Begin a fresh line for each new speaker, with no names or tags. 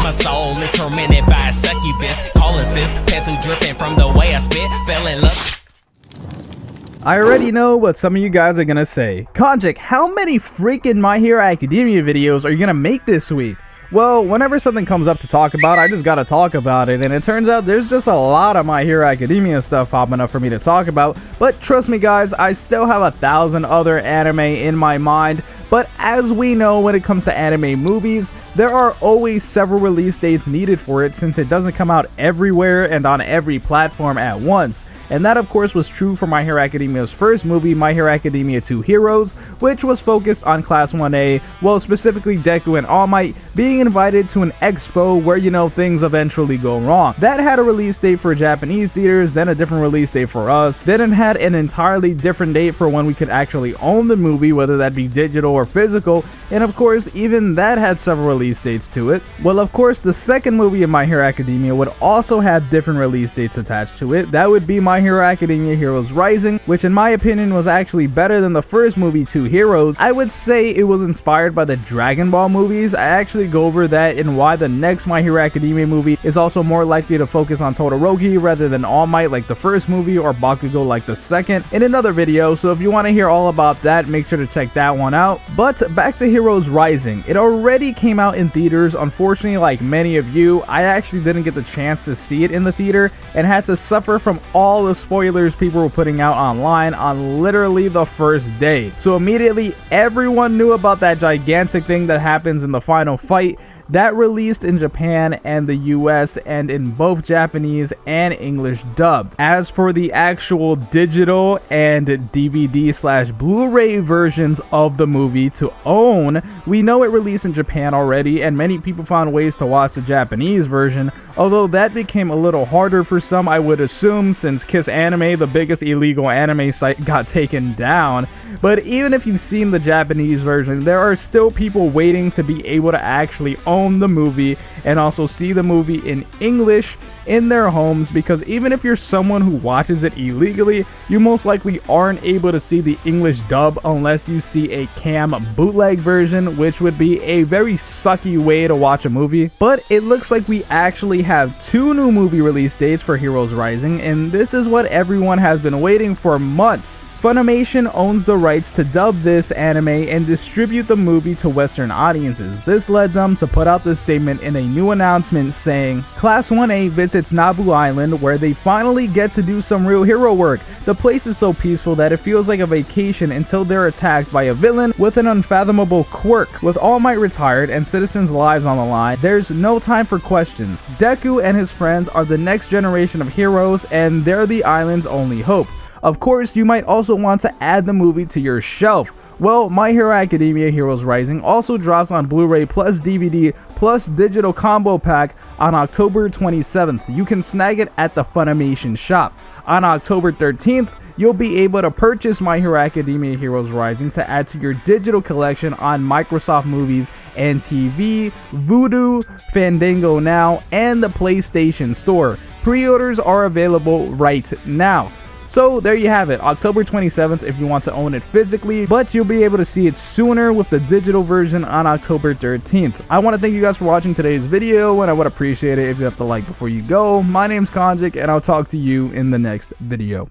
my soul is tormented by a succubus. Calling sis, pencil dripping from the way I spit. Fell in love.
I already know what some of you guys are gonna say. Konjik, how many freaking My Hero Academia videos are you gonna make this week? Well, whenever something comes up to talk about, I just gotta talk about it, and it turns out there's just a lot of My Hero Academia stuff popping up for me to talk about, but trust me guys, I still have 1,000 other anime in my mind. But as we know, when it comes to anime movies, there are always several release dates needed for it since it doesn't come out everywhere and on every platform at once. And that of course was true for My Hero Academia's first movie, My Hero Academia 2 Heroes, which was focused on Class 1A, well specifically Deku and All Might being invited to an expo where things eventually go wrong. That had a release date for Japanese theaters, then a different release date for us, then it had an entirely different date for when we could actually own the movie, whether that be digital or physical, and of course even that had several release dates to it. Well, of course the second movie in My Hero Academia would also have different release dates attached to it. That would be My Hero Academia Heroes Rising, which in my opinion was actually better than the first movie 2 Heroes. I would say it was inspired by the Dragon Ball movies. I actually go over that and why the next My Hero Academia movie is also more likely to focus on Todoroki rather than All Might like the first movie or Bakugo like the second in another video, so if you want to hear all about that, make sure to check that one out. But back to Heroes Rising. It already came out in theaters. Unfortunately, like many of you, I actually didn't get the chance to see it in the theater and had to suffer from all the spoilers people were putting out online on literally the first day. So immediately everyone knew about that gigantic thing that happens in the final fight. That released in Japan and the US and in both Japanese and English dubbed. As for the actual digital and DVD/Blu-ray versions of the movie to own, we know it released in Japan already and many people found ways to watch the Japanese version, although that became a little harder for some, I would assume, since Kiss Anime, the biggest illegal anime site, got taken down. But even if you've seen the Japanese version, there are still people waiting to be able to actually own the movie and also see the movie in English in their homes, because even if you're someone who watches it illegally, you most likely aren't able to see the English dub unless you see a cam bootleg version, which would be a very sucky way to watch a movie. But it looks like we actually have 2 new movie release dates for Heroes Rising, and this is what everyone has been waiting for months. Funimation owns the rights to dub this anime and distribute the movie to Western audiences. This led them to put out this statement in a new announcement saying, Class 1A visits Naboo Island where they finally get to do some real hero work. The place is so peaceful that it feels like a vacation until they're attacked by a villain with an unfathomable quirk. With All Might retired and citizens' lives on the line, there's no time for questions. Deku and his friends are the next generation of heroes and they're the island's only hope. Of course, you might also want to add the movie to your shelf. Well, My Hero Academia Heroes Rising also drops on Blu-ray plus DVD plus digital combo pack on October 27th. You can snag it at the Funimation shop. On October 13th, you'll be able to purchase My Hero Academia Heroes Rising to add to your digital collection on Microsoft Movies and TV, Vudu, Fandango Now, and the PlayStation Store. Pre-orders are available right now. So there you have it, October 27th if you want to own it physically, but you'll be able to see it sooner with the digital version on October 13th. I want to thank you guys for watching today's video, and I would appreciate it if you have to like before you go. My name's Konjik, and I'll talk to you in the next video.